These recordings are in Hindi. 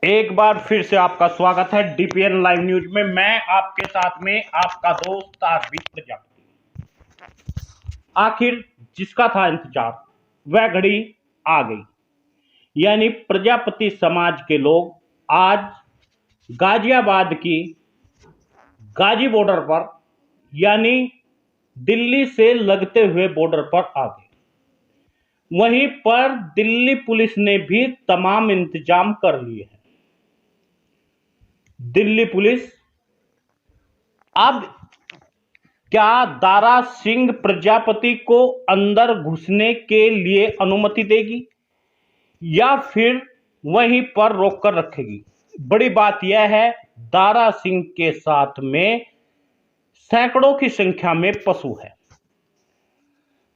एक बार फिर से आपका स्वागत है डीपीएन लाइव न्यूज में। मैं आपके साथ में आपका दोस्त आरबी प्रजापति। आखिर जिसका था इंतजार वह घड़ी आ गई, यानी प्रजापति समाज के लोग आज गाजियाबाद की गाजी बॉर्डर पर, यानी दिल्ली से लगते हुए बॉर्डर पर आ गए। वहीं पर दिल्ली पुलिस ने भी तमाम इंतजाम कर लिए हैं। दिल्ली पुलिस अब क्या दारा सिंह प्रजापति को अंदर घुसने के लिए अनुमति देगी या फिर वहीं पर रोककर रखेगी? बड़ी बात यह है, दारा सिंह के साथ में सैकड़ों की संख्या में पशु है।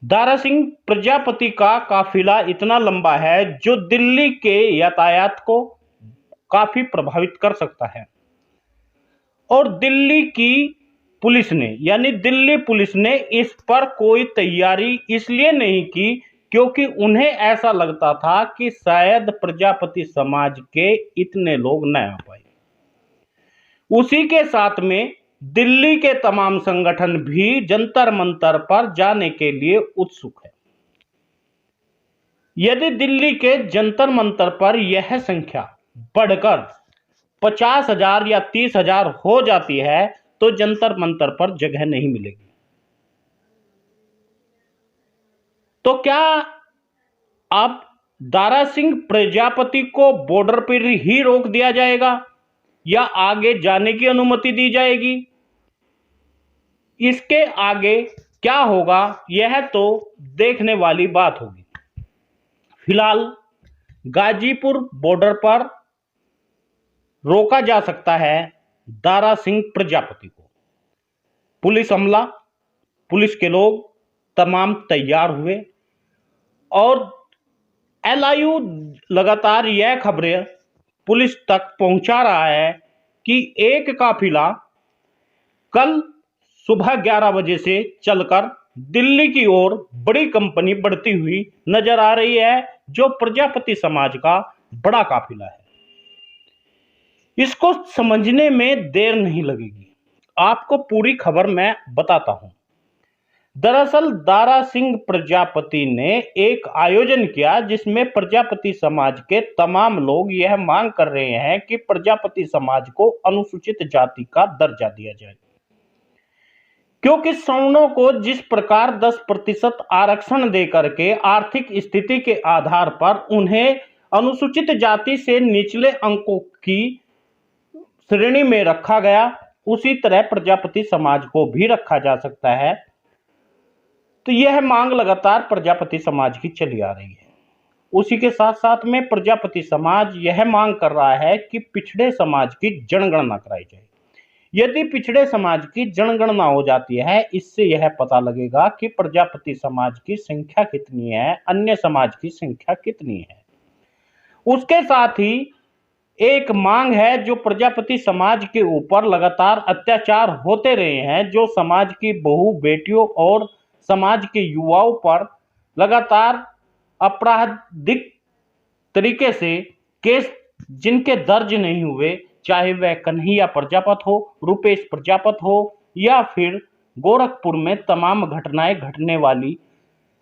दारा सिंह प्रजापति का काफिला इतना लंबा है जो दिल्ली के यातायात को काफी प्रभावित कर सकता है। और दिल्ली की पुलिस ने, यानी दिल्ली पुलिस ने इस पर कोई तैयारी इसलिए नहीं की क्योंकि उन्हें ऐसा लगता था कि शायद प्रजापति समाज के इतने लोग न आ पाए। उसी के साथ में दिल्ली के तमाम संगठन भी जंतर मंतर पर जाने के लिए उत्सुक है। यदि दिल्ली के जंतर मंतर पर यह संख्या बढ़कर 50,000 या 30,000 हो जाती है तो जंतर मंतर पर जगह नहीं मिलेगी। तो क्या अब दारा सिंह प्रजापति को बॉर्डर पर ही रोक दिया जाएगा या आगे जाने की अनुमति दी जाएगी? इसके आगे क्या होगा यह तो देखने वाली बात होगी। फिलहाल गाजीपुर बॉर्डर पर रोका जा सकता है दारा सिंह प्रजापति को। पुलिस अमला, पुलिस के लोग तमाम तैयार हुए और एलआईयू लगातार यह खबरें पुलिस तक पहुंचा रहा है कि एक काफिला कल सुबह 11 बजे से चलकर दिल्ली की ओर बड़ी कंपनी बढ़ती हुई नजर आ रही है, जो प्रजापति समाज का बड़ा काफिला है। इसको समझने में देर नहीं लगेगी। आपको पूरी खबर मैं बताता हूं। दरअसल दारा सिंह प्रजापति ने एक आयोजन किया जिसमें प्रजापति समाज के तमाम लोग यह मांग कर रहे हैं कि प्रजापति समाज को अनुसूचित जाति का दर्जा दिया जाए, क्योंकि सवर्णों को जिस प्रकार 10% आरक्षण देकर के आर्थिक स्थिति के आधार पर उन्हें अनुसूचित जाति से निचले अंकों की श्रेणी में रखा गया, उसी तरह प्रजापति समाज को भी रखा जा सकता है। तो यह मांग लगातार प्रजापति समाज की चली आ रही है। उसी के साथ साथ में प्रजापति समाज यह मांग कर रहा है कि पिछड़े समाज की जनगणना कराई जाए। यदि पिछड़े समाज की जनगणना हो जाती है, इससे यह पता लगेगा कि प्रजापति समाज की संख्या कितनी है, अन्य समाज की संख्या कितनी है। उसके साथ ही एक मांग है जो प्रजापति समाज के ऊपर लगातार अत्याचार होते रहे हैं, जो समाज की बहू बेटियों और समाज के युवाओं पर लगातार आपराधिक तरीके से केस जिनके दर्ज नहीं हुए, चाहे वह कन्हैया प्रजापत हो, रुपेश प्रजापत हो या फिर गोरखपुर में तमाम घटनाएं घटने वाली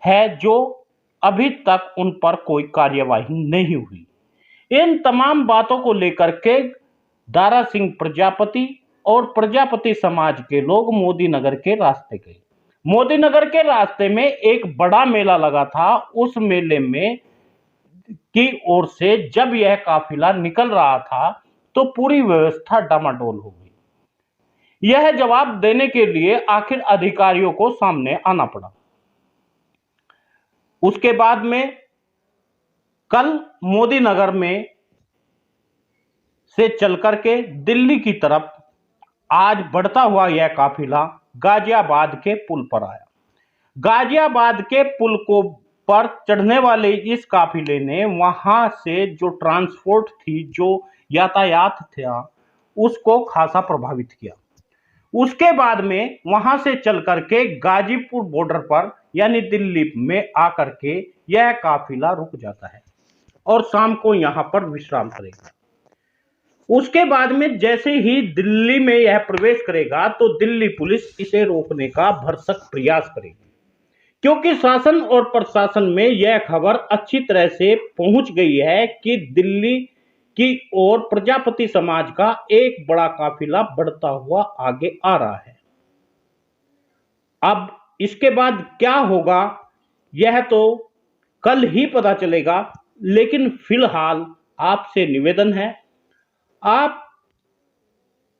है, जो अभी तक उन पर कोई कार्यवाही नहीं हुई। इन तमाम बातों को लेकर के दारा सिंह प्रजापति और प्रजापति समाज के लोग मोदी नगर के रास्ते गए। मोदी नगर के रास्ते में एक बड़ा मेला लगा था। उस मेले में की ओर से जब यह काफिला निकल रहा था तो पूरी व्यवस्था डामाडोल हो गई। यह जवाब देने के लिए आखिर अधिकारियों को सामने आना पड़ा। उसके बाद में कल मोदी नगर में से चलकर के दिल्ली की तरफ आज बढ़ता हुआ यह काफिला गाजियाबाद के पुल पर आया। गाजियाबाद के पुल को पर चढ़ने वाले इस काफिले ने वहां से जो ट्रांसपोर्ट थी, जो यातायात था, उसको खासा प्रभावित किया। उसके बाद में वहां से चल करके गाजीपुर बॉर्डर पर, यानी दिल्ली में आकर के यह काफिला रुक जाता है और शाम को यहां पर विश्राम करेगा। उसके बाद में जैसे ही दिल्ली में यह प्रवेश करेगा तो दिल्ली पुलिस इसे रोकने का भरसक प्रयास करेगी, क्योंकि शासन और प्रशासन में यह खबर अच्छी तरह से पहुंच गई है कि दिल्ली की ओर प्रजापति समाज का एक बड़ा काफिला बढ़ता हुआ आगे आ रहा है। अब इसके बाद क्या होगा यह तो कल ही पता चलेगा, लेकिन फिलहाल आपसे निवेदन है, आप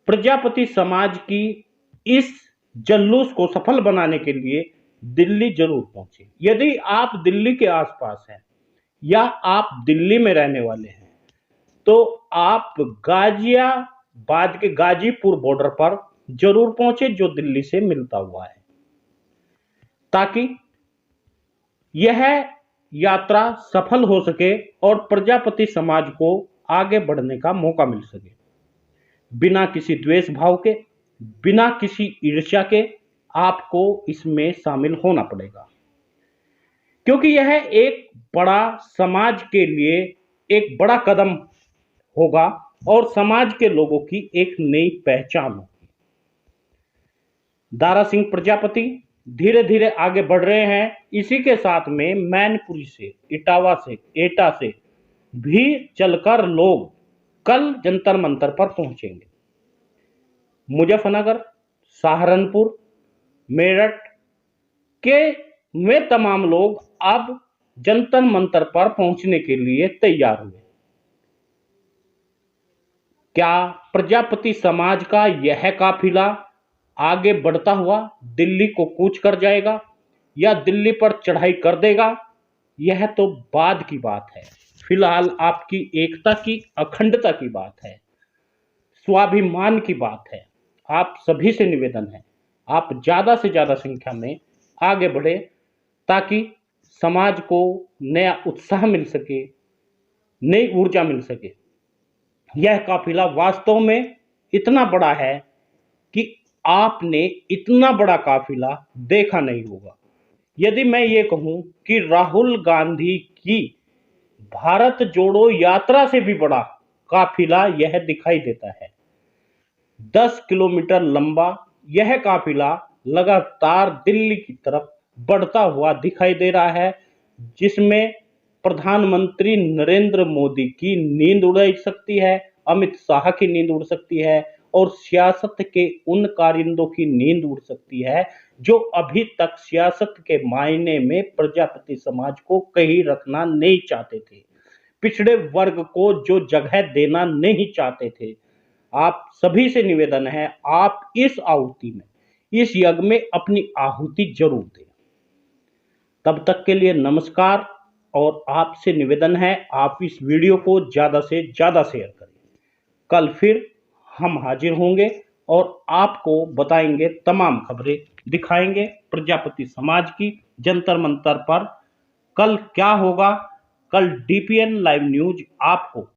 प्रजापति समाज की इस जुलूस को सफल बनाने के लिए दिल्ली जरूर पहुंचे। यदि आप दिल्ली के आसपास हैं या आप दिल्ली में रहने वाले हैं तो आप गाजियाबाद के गाजीपुर बॉर्डर पर जरूर पहुंचे, जो दिल्ली से मिलता हुआ है, ताकि यह यात्रा सफल हो सके और प्रजापति समाज को आगे बढ़ने का मौका मिल सके। बिना किसी द्वेष भाव के, बिना किसी ईर्ष्या के आपको इसमें शामिल होना पड़ेगा, क्योंकि यह एक बड़ा समाज के लिए एक बड़ा कदम होगा और समाज के लोगों की एक नई पहचान होगी। दारा सिंह प्रजापति धीरे धीरे आगे बढ़ रहे हैं। इसी के साथ में मैनपुरी से, इटावा से, एटा से भी चलकर लोग कल जंतर मंतर पर पहुंचेंगे। मुजफ्फरनगर, सहारनपुर, मेरठ के वे तमाम लोग अब जंतर मंतर पर पहुंचने के लिए तैयार हुए। क्या प्रजापति समाज का यह काफिला आगे बढ़ता हुआ दिल्ली को कूच कर जाएगा या दिल्ली पर चढ़ाई कर देगा, यह तो बाद की बात है। फिलहाल आपकी एकता की, अखंडता की बात है, स्वाभिमान की बात है। आप सभी से निवेदन है, आप ज्यादा से ज्यादा संख्या में आगे बढ़े ताकि समाज को नया उत्साह मिल सके, नई ऊर्जा मिल सके। यह काफिला वास्तव में इतना बड़ा है कि आपने इतना बड़ा काफिला देखा नहीं होगा। यदि मैं ये कहूं कि राहुल गांधी की भारत जोड़ो यात्रा से भी बड़ा काफिला यह दिखाई देता है। 10 किलोमीटर लंबा यह काफिला लगातार दिल्ली की तरफ बढ़ता हुआ दिखाई दे रहा है, जिसमें प्रधानमंत्री नरेंद्र मोदी की नींद उड़ सकती है, अमित शाह की नींद उड़ सकती है और सियासत के उन कारिंदों की नींद उड़ सकती है जो अभी तक सियासत के मायने में प्रजापति समाज को कहीं रखना नहीं चाहते थे, पिछड़े वर्ग को जो जगह देना नहीं चाहते थे। आप सभी से निवेदन है, आप इस आहुति में, इस यज्ञ में अपनी आहुति जरूर दें। तब तक के लिए नमस्कार, और आपसे निवेदन है आप इस वीडियो को ज़्यादा से ज़्यादा शेयर करें। कल फिर हम हाजिर होंगे और आपको बताएंगे, तमाम खबरें दिखाएंगे प्रजापति समाज की जंतर मंतर पर कल क्या होगा। कल डीपीएन लाइव न्यूज आपको